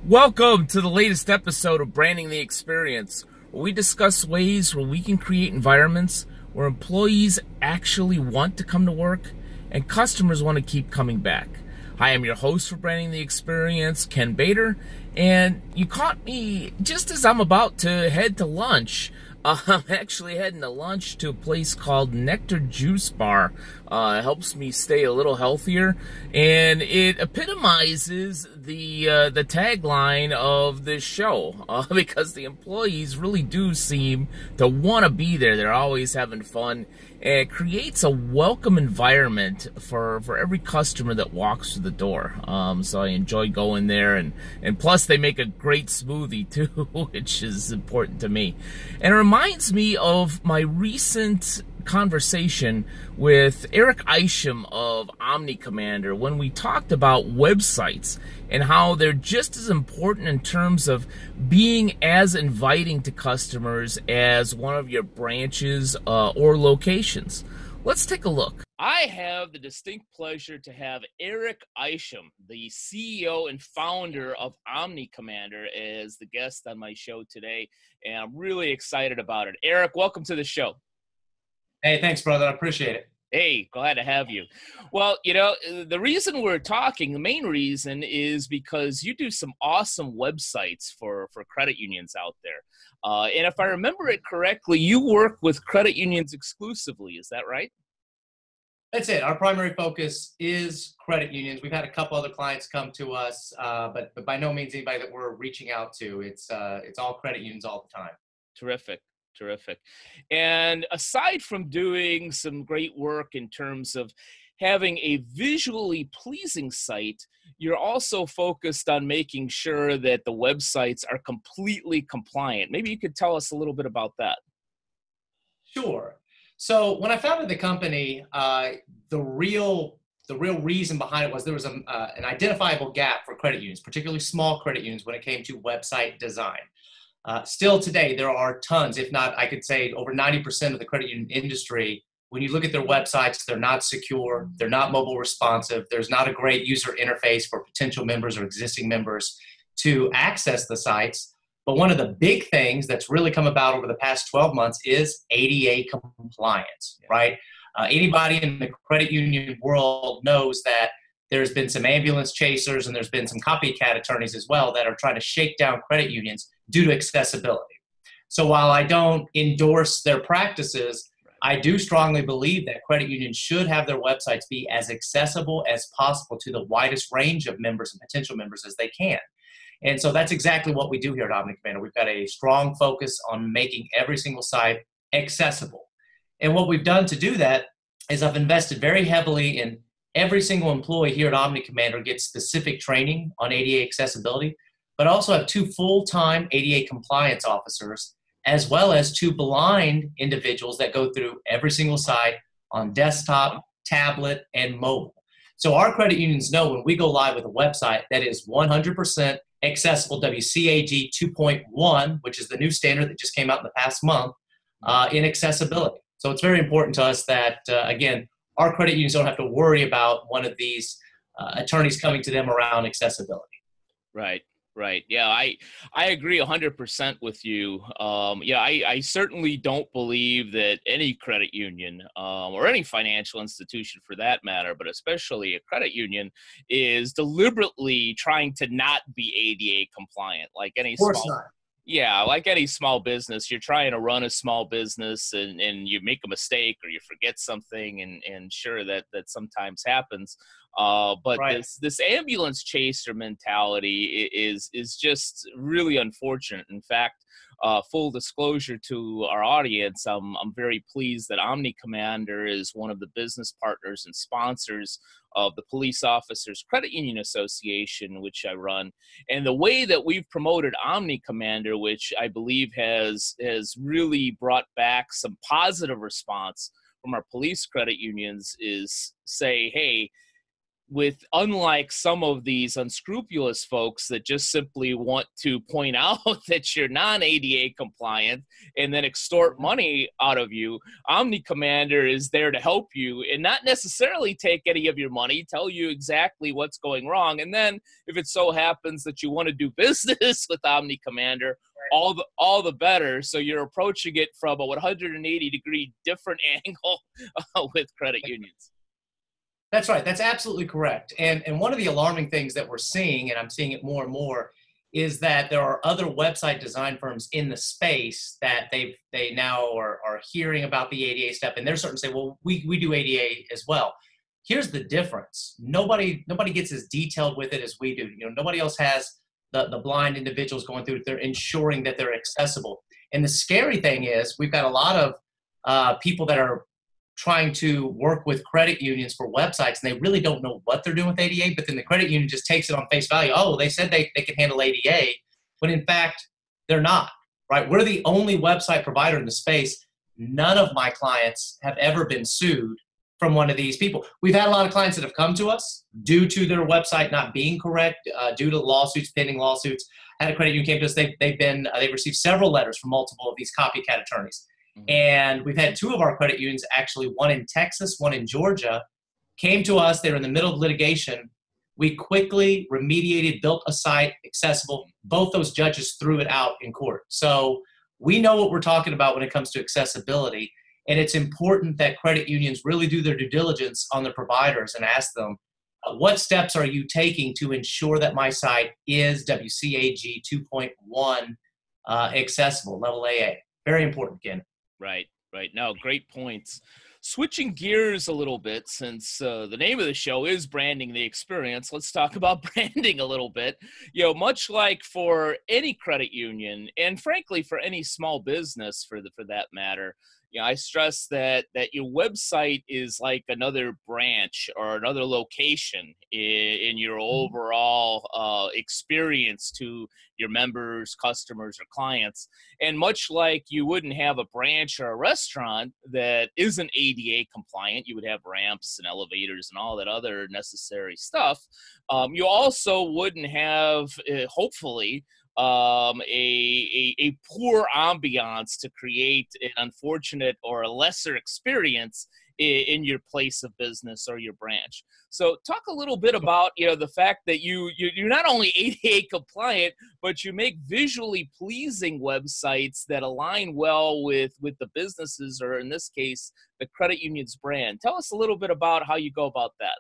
Welcome to the latest episode of Branding the Experience, where we discuss ways where we can create environments where employees actually want to come to work and customers want to keep coming back. Hi, I'm your host for Branding the Experience, Ken Bader, and you caught me just as I'm about to head to lunch. I'm actually heading to lunch to a place called Nectar Juice Bar. It helps me stay a little healthier, and it epitomizes the tagline of this show because the employees really do seem to want to be there. They're always having fun. It creates a welcome environment for every customer that walks through the door. So I enjoy going there, and plus they make a great smoothie too, which is important to me. And it reminds me of my recent conversation with Eric Isham of Omni Commander when we talked about websites and how they're just as important in terms of being as inviting to customers as one of your branches or locations. Let's take a look. I have the distinct pleasure to have Eric Isham, the CEO and founder of Omni Commander, as the guest on my show today, and I'm really excited about it. Eric, welcome to the show. Hey, thanks, brother. I appreciate it. Hey, glad to have you. Well, you know, the reason we're talking, the main reason is because you do some awesome websites for credit unions out there. And if I remember it correctly, you work with credit unions exclusively. Is that right? That's it. Our primary focus is credit unions. We've had a couple other clients come to us, but by no means anybody that we're reaching out to. It's all credit unions all the time. Terrific. Terrific. And aside from doing some great work in terms of having a visually pleasing site, you're also focused on making sure that the websites are completely compliant. Maybe you could tell us a little bit about that. Sure. So when I founded the company, the real reason behind it was there was an identifiable gap for credit unions, particularly small credit unions, when it came to website design. Still today, there are tons, if not, I could say over 90% of the credit union industry, when you look at their websites, they're not secure, they're not mobile responsive, there's not a great user interface for potential members or existing members to access the sites. But one of the big things that's really come about over the past 12 months is ADA compliance, right? Anybody in the credit union world knows that there's been some ambulance chasers and there's been some copycat attorneys as well that are trying to shake down credit unions due to accessibility. So while I don't endorse their practices, I do strongly believe that credit unions should have their websites be as accessible as possible to the widest range of members and potential members as they can. And so that's exactly what we do here at Omni Commander. We've got a strong focus on making every single site accessible. And what we've done to do that is I've invested very heavily in every single employee here at Omni Commander gets specific training on ADA accessibility, but also have 2 full-time ADA compliance officers, as well as 2 blind individuals that go through every single site on desktop, tablet, and mobile. So our credit unions know when we go live with a website that is 100% accessible, WCAG 2.1, which is the new standard that just came out in the past month, in accessibility. So it's very important to us that, again, our credit unions don't have to worry about one of these attorneys coming to them around accessibility. Right. Right. Yeah, I agree 100% with you. I certainly don't believe that any credit union or any financial institution for that matter, but especially a credit union, is deliberately trying to not be ADA compliant like any Of course small. not. Yeah, like any small business, you're trying to run a small business and you make a mistake or you forget something, and sure that sometimes happens. But Right. this ambulance chaser mentality is just really unfortunate. In fact, full disclosure to our audience, I'm very pleased that Omni Commander is one of the business partners and sponsors of the Police Officers Credit Union Association, which I run. And the way that we've promoted Omni Commander, which I believe has really brought back some positive response from our police credit unions, is say, hey, unlike some of these unscrupulous folks that just simply want to point out that you're non-ADA compliant and then extort money out of you, Omni Commander is there to help you and not necessarily take any of your money, tell you exactly what's going wrong. And then if it so happens that you want to do business with Omni Commander, all the better. So you're approaching it from a 180-degree different angle with credit unions. That's right. That's absolutely correct. And one of the alarming things that we're seeing, and I'm seeing it more and more, is that there are other website design firms in the space that they now are hearing about the ADA step, and they're starting to say, well, we do ADA as well. Here's the difference. Nobody gets as detailed with it as we do. Nobody else has the blind individuals going through it. They're ensuring that they're accessible. And the scary thing is we've got a lot of people that are trying to work with credit unions for websites, and they really don't know what they're doing with ADA, but then the credit union just takes it on face value. Oh, they said they can handle ADA, but in fact, they're not, right? We're the only website provider in the space. None of my clients have ever been sued from one of these people. We've had a lot of clients that have come to us due to their website not being correct, due to lawsuits, pending lawsuits. Had a credit union came to us. They've received several letters from multiple of these copycat attorneys. And we've had two of our credit unions, actually one in Texas, one in Georgia, came to us. They were in the middle of litigation. We quickly remediated, built a site accessible. Both those judges threw it out in court. So we know what we're talking about when it comes to accessibility. And it's important that credit unions really do their due diligence on their providers and ask them, what steps are you taking to ensure that my site is WCAG 2.1 accessible, level AA? Very important, Ken. Right. No, great points. Switching gears a little bit, since the name of the show is Branding the Experience, let's talk about branding a little bit. Much like for any credit union, and frankly for any small business for that matter, I stress that your website is like another branch or another location in your overall experience to your members, customers, or clients. And much like you wouldn't have a branch or a restaurant that isn't ADA compliant, you would have ramps and elevators and all that other necessary stuff. You also wouldn't have, hopefully, a poor ambiance to create an unfortunate or a lesser experience in your place of business or your branch. So talk a little bit about the fact that you're not only ADA compliant, but you make visually pleasing websites that align well with the businesses, or in this case, the credit union's brand. Tell us a little bit about how you go about that.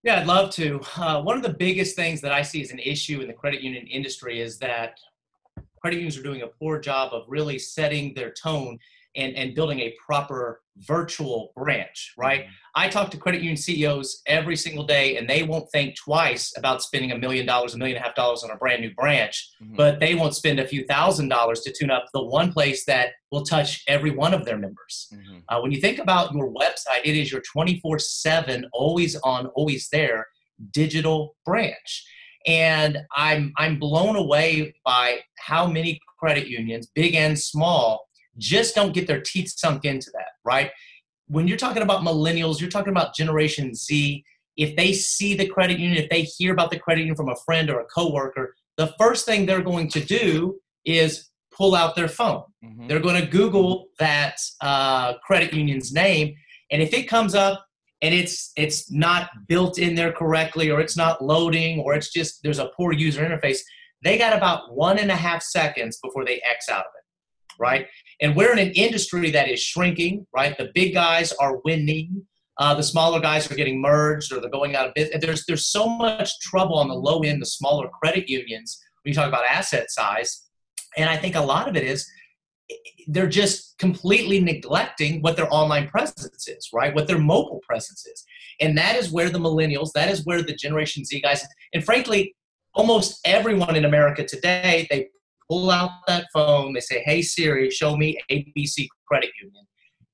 Yeah, I'd love to. One of the biggest things that I see as an issue in the credit union industry is that credit unions are doing a poor job of really setting their tone and building a proper virtual branch, right? I talk to credit union CEOs every single day, and they won't think twice about spending $1 million, $1.5 million on a brand new branch, but they won't spend a few $1,000s to tune up the one place that will touch every one of their members. When you think about your website, it is your 24/7, always on, always there digital branch. And I'm blown away by how many credit unions, big and small, just don't get their teeth sunk into that, right? When you're talking about millennials, you're talking about Generation Z. If they see the credit union, if they hear about the credit union from a friend or a coworker, the first thing they're going to do is pull out their phone. They're going to Google that credit union's name. And if it comes up and it's not built in there correctly, or it's not loading, or it's just there's a poor user interface, they got about 1.5 seconds before they X out of it. Right? And we're in an industry that is shrinking, right? The big guys are winning. The smaller guys are getting merged, or they're going out of business. There's so much trouble on the low end, the smaller credit unions, when you talk about asset size. And I think a lot of it is they're just completely neglecting what their online presence is, right? What their mobile presence is. And that is where the millennials, that is where the Generation Z guys, and frankly, almost everyone in America today, they pull out that phone, they say, hey Siri, show me ABC Credit Union.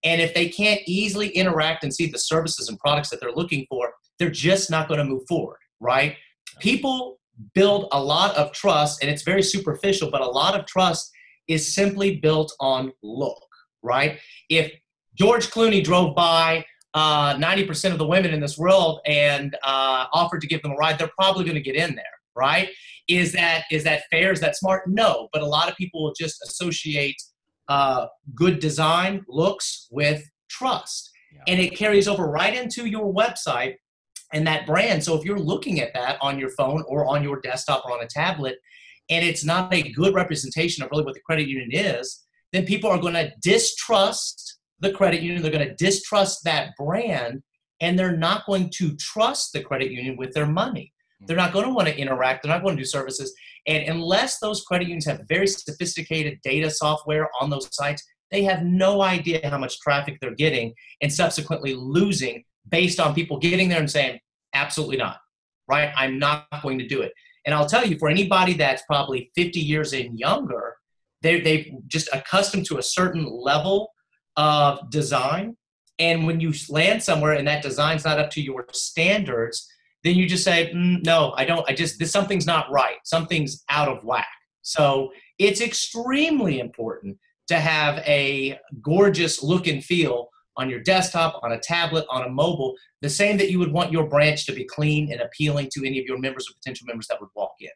And if they can't easily interact and see the services and products that they're looking for, they're just not going to move forward, right? People build a lot of trust, and it's very superficial, but a lot of trust is simply built on look, right? If George Clooney drove by 90% of the women in this world and offered to give them a ride, they're probably going to get in there, right? Is that fair? Is that smart? No, but a lot of people will just associate good design, looks with trust. Yeah. And it carries over right into your website and that brand. So if you're looking at that on your phone or on your desktop or on a tablet, and it's not a good representation of really what the credit union is, then people are going to distrust the credit union. They're going to distrust that brand, and they're not going to trust the credit union with their money. They're not going to want to interact. They're not going to do services. And unless those credit unions have very sophisticated data software on those sites, they have no idea how much traffic they're getting and subsequently losing based on people getting there and saying, absolutely not, right? I'm not going to do it. And I'll tell you, for anybody that's probably 50 years and younger, they've just accustomed to a certain level of design. And when you land somewhere and that design's not up to your standards, then you just say, no, I don't, something's not right. Something's out of whack. So it's extremely important to have a gorgeous look and feel on your desktop, on a tablet, on a mobile, the same that you would want your branch to be clean and appealing to any of your members or potential members that would walk in.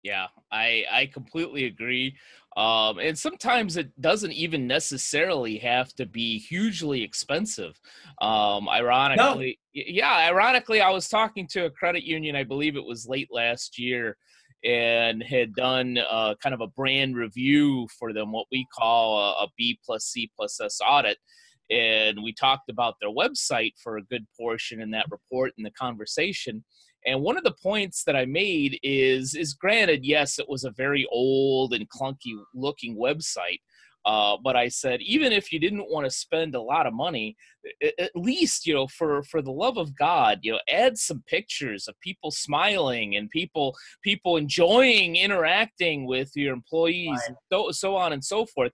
Yeah, I completely agree. And sometimes it doesn't even necessarily have to be hugely expensive. Ironically, ironically, I was talking to a credit union, I believe it was late last year, and had done kind of a brand review for them, what we call a B+C+S audit. And we talked about their website for a good portion in that report and the conversation. And one of the points that I made is granted, yes, it was a very old and clunky looking website. But I said, even if you didn't want to spend a lot of money, at least, for the love of God, add some pictures of people smiling and people enjoying interacting with your employees, right, so on and so forth.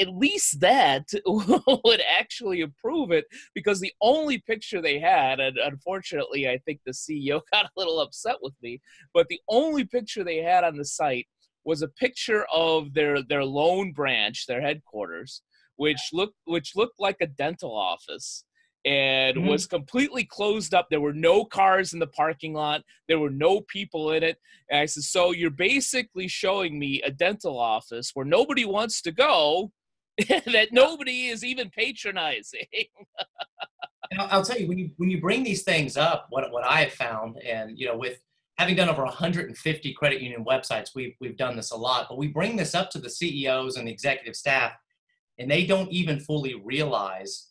At least that would actually improve it, because the only picture they had, and unfortunately, I think the CEO got a little upset with me, but the only picture they had on the site was a picture of their loan branch, their headquarters, which looked like a dental office, and was completely closed up. There were no cars in the parking lot. There were no people in it. And I said, so you're basically showing me a dental office where nobody wants to go, that nobody is even patronizing. And I'll tell you, when you bring these things up, what I have found, and with having done over 150 credit union websites, we've done this a lot, but we bring this up to the CEOs and the executive staff, and they don't even fully realize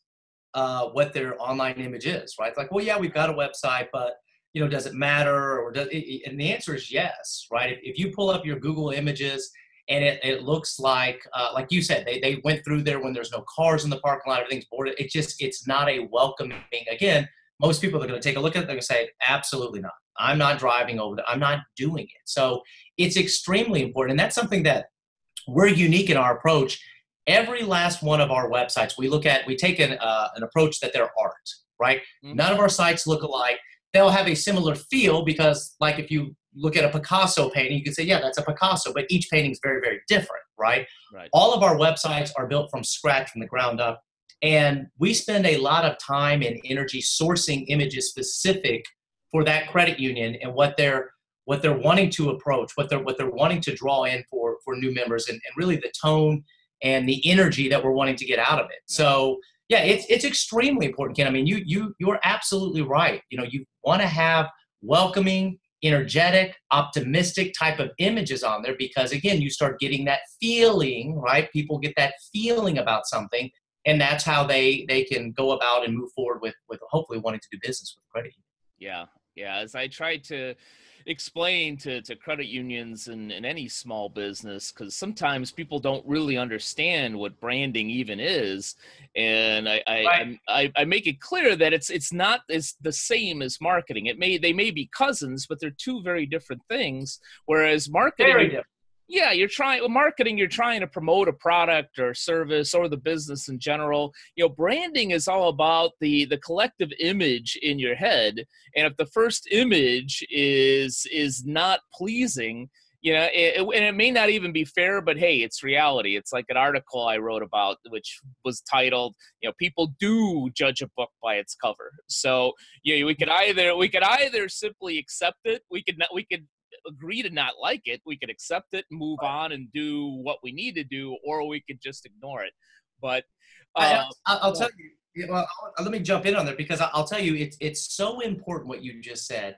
what their online image is, right? It's like, well, yeah, we've got a website, but does it matter? Or and the answer is yes, right? If you pull up your Google images and it looks like you said, they went through there when there's no cars in the parking lot, everything's boarded. It's not a welcoming. Again, most people are going to take a look at it, they're going to say, absolutely not. I'm not driving over there. I'm not doing it. So it's extremely important. And that's something that we're unique in our approach. Every last one of our websites, we take an approach that they're art, right? Mm-hmm. None of our sites look alike. They'll have a similar feel because, like, if you look at a Picasso painting, you can say, yeah, that's a Picasso, but each painting is very, very different, right? All of our websites are built from scratch, from the ground up. And we spend a lot of time and energy sourcing images specific for that credit union and what they're wanting to approach, what they're wanting to draw in for new members, and really the tone and the energy that we're wanting to get out of it. Yeah. So yeah, it's extremely important, Ken. I mean, you're absolutely right. You want to have welcoming, energetic, optimistic type of images on there, because again, you start getting that feeling, right? People get that feeling about something, and that's how they can go about and move forward with hopefully wanting to do business with credit union. Yeah, as I try to explain to credit unions and any small business, because sometimes people don't really understand what branding even is, and I make it clear that it's not the same as marketing. They may be cousins, but they're two very different things. Whereas marketing, very different. Yeah, you're trying to promote a product or service or the business in general. Branding is all about the collective image in your head. And if the first image is not pleasing, And it may not even be fair, but hey, it's reality. It's like an article I wrote about, which was titled, people do judge a book by its cover. So, we could either simply accept it. We could agree to not like it. We could accept it, move on, and do what we need to do, or we could just ignore it. But I'll tell you. Well, let me jump in on there because I'll tell you, it's so important what you just said.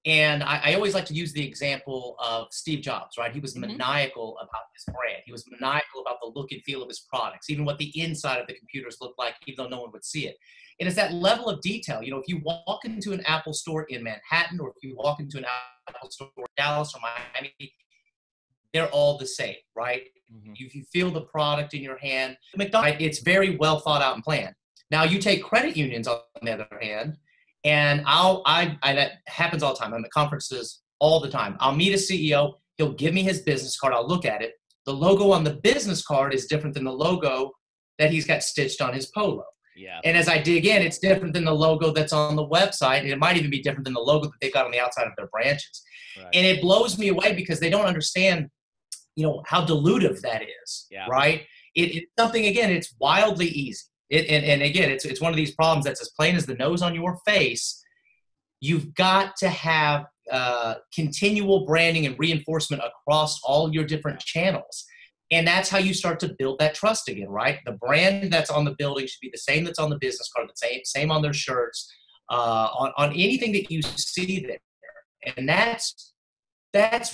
And I always like to use the example of Steve Jobs, right? He was maniacal about his brand. He was maniacal about the look and feel of his products, even what the inside of the computers looked like, even though no one would see it. And it's that level of detail. If you walk into an Apple store in Manhattan, or if you walk into an Apple store in Dallas or Miami, they're all the same, right? If you feel the product in your hand, McDonald's, it's very well thought out and planned. Now you take credit unions on the other hand, and that happens all the time. I'm at conferences all the time. I'll meet a CEO. He'll give me his business card. I'll look at it. The logo on the business card is different than the logo that he's got stitched on his polo. Yeah. And as I dig in, it's different than the logo that's on the website. And it might even be different than the logo that they've got on the outside of their branches. Right. And it blows me away because they don't understand, how dilutive that is, right? It's something, again, it's wildly easy. And again, it's one of these problems that's as plain as the nose on your face. You've got to have continual branding and reinforcement across all your different channels. And that's how you start to build that trust again, right? The brand that's on the building should be the same that's on the business card, the same on their shirts, on anything that you see there. And that's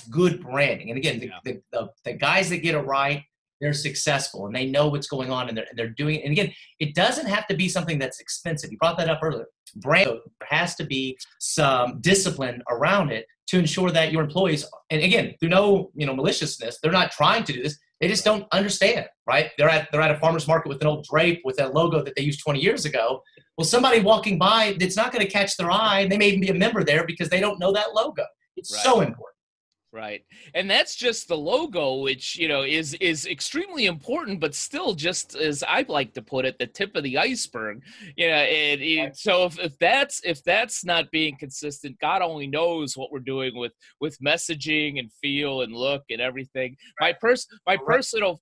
good branding. And again, the guys that get it right, they're successful and they know what's going on and they're doing it. And again, it doesn't have to be something that's expensive. You brought that up earlier. Brand, there has to be some discipline around it to ensure that your employees, and again, through no maliciousness, they're not trying to do this. They just don't understand, right? They're at a farmer's market with an old drape with that logo that they used 20 years ago. Well, somebody walking by, that's not going to catch their eye. And they may even be a member there because they don't know that logo. It's so important. Right. And that's just the logo, which, is extremely important, but still, just as I like to put it, the tip of the iceberg. So if that's not being consistent, God only knows what we're doing with messaging and feel and look and everything. My personal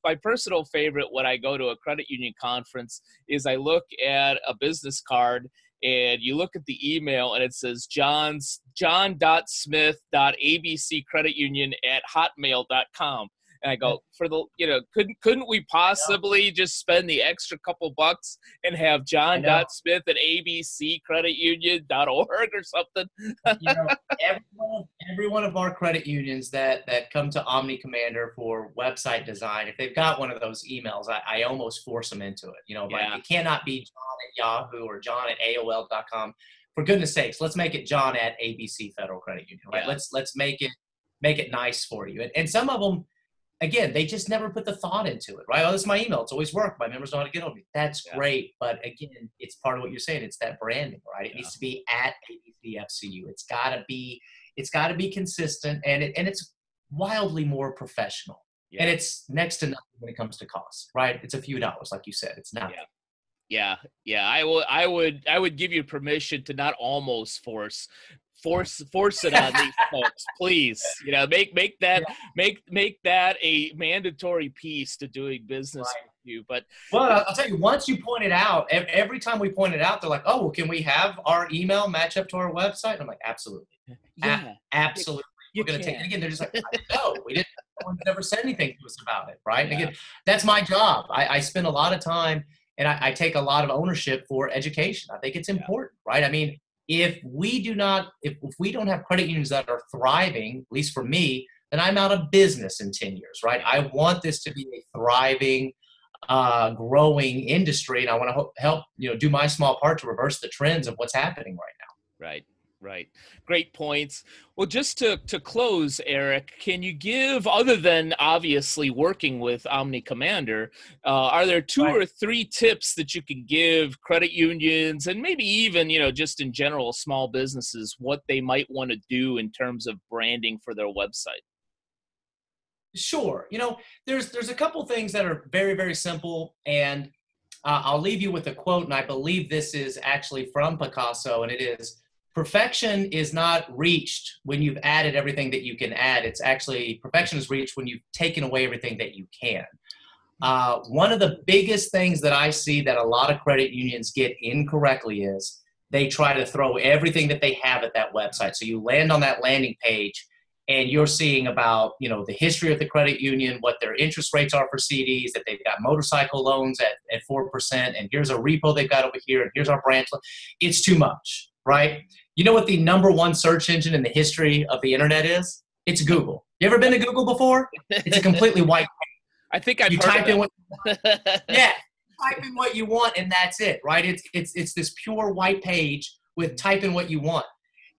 favorite when I go to a credit union conference is I look at a business card and you look at the email and it says john.smith.abccreditunion@hotmail.com. And I go, couldn't we possibly just spend the extra couple bucks and have john.smith@abccreditunion.org or something? Every one of our credit unions that come to Omni Commander for website design, if they've got one of those emails, I almost force them into it. Like it cannot be John@Yahoo or John@AOL.com. For goodness sakes, let's make it John@ABC Federal Credit Union, right? Yeah. Let's make it nice for you. And some of them, again, they just never put the thought into it, right? Oh, this is my email. It's always worked. My members know how to get on me. That's great. But again, it's part of what you're saying. It's that branding, right? It needs to be @ABCFCU. It's got to be consistent, and it's wildly more professional. Yeah. And it's next to nothing when it comes to cost, right? It's a few dollars, like you said. It's nothing. Yeah. I would give you permission to not almost force it on these folks, please. Make that a mandatory piece to doing business with you. But I'll tell you, once you point it out, every time we point it out, they're like, "Oh, well, can we have our email match up to our website?" And I'm like, "Absolutely, absolutely." We're going to take it again. They're just like, "No, we didn't. No one's ever said anything to us about it." Right? Yeah. Again, that's my job. I spend a lot of time, and I take a lot of ownership for education. I think it's important, right? I mean, if we don't have credit unions that are thriving, at least for me, then I'm out of business in 10 years, right? I want this to be a thriving, growing industry, and I want to help, do my small part to reverse the trends of what's happening right now. Right. Great points. Well, just to close, Eric, can you give, other than obviously working with Omni Commander, are there two or three tips that you can give credit unions and maybe even, just in general, small businesses, what they might want to do in terms of branding for their website? Sure. There's a couple things that are very, very simple, and I'll leave you with a quote, and I believe this is actually from Picasso, and it is, perfection is not reached when you've added everything that you can add. It's actually, perfection is reached when you've taken away everything that you can. One of the biggest things that I see that a lot of credit unions get incorrectly is they try to throw everything that they have at that website. So you land on that landing page and you're seeing about, the history of the credit union, what their interest rates are for CDs, that they've got motorcycle loans at 4%, and here's a repo they've got over here, and here's our branch. It's too much, right? You know what the #1 search engine in the history of the internet is? It's Google. You ever been to Google before? It's a completely white page. I think I've you heard type of in what yeah, type in what you want, and that's it, right? It's this pure white page with type in what you want.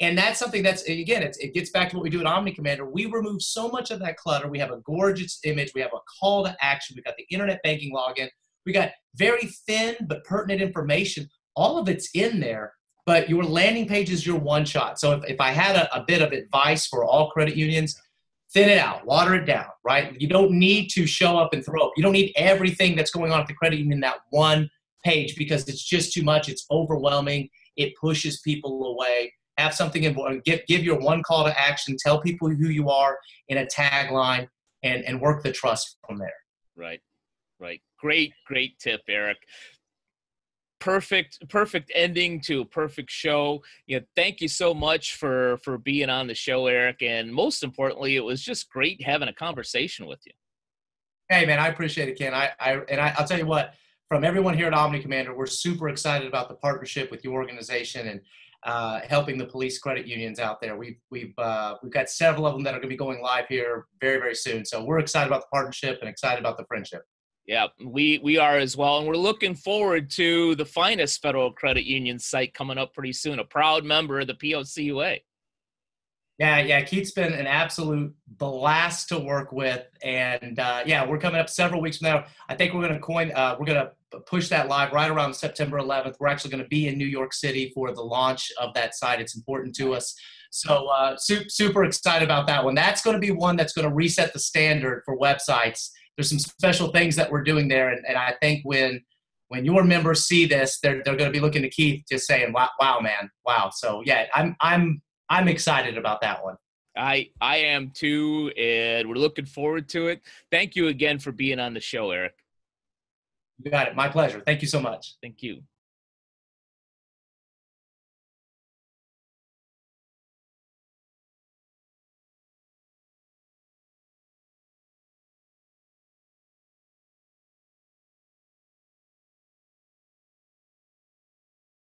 And that's something that's, again, it gets back to what we do at Omni Commander. We remove so much of that clutter. We have a gorgeous image. We have a call to action. We've got the internet banking login. We got very thin but pertinent information. All of it's in there, but your landing page is your one shot. So if I had a bit of advice for all credit unions, thin it out, water it down, right? You don't need to show up and throw up. You don't need everything that's going on at the credit union in that one page because it's just too much. It's overwhelming. It pushes people away. Have something important. Give your one call to action. Tell people who you are in a tagline, and work the trust from there. Right. Great tip, Eric. Perfect ending to a perfect show. Thank you so much for being on the show, Eric. And most importantly, it was just great having a conversation with you. Hey, man, I appreciate it, Ken. I'll tell you what. From everyone here at Omni Commander, we're super excited about the partnership with your organization and helping the police credit unions out there. We've got several of them that are going to be going live here very, very soon. So we're excited about the partnership and excited about the friendship. Yeah, we are as well. And we're looking forward to the Finest Federal Credit Union site coming up pretty soon, a proud member of the POCUA. Yeah, Keith's been an absolute blast to work with. And we're coming up several weeks from now. I think we're going to push that live right around September 11th. We're actually going to be in New York City for the launch of that site. It's important to us. So super excited about that one. That's going to be one that's going to reset the standard for websites. There's some special things that we're doing there. And I think when your members see this, they're going to be looking to Keith just saying, wow, man, wow. So yeah, I'm excited about that one. I am too, and we're looking forward to it. Thank you again for being on the show, Eric. You got it. My pleasure. Thank you so much. Thank you.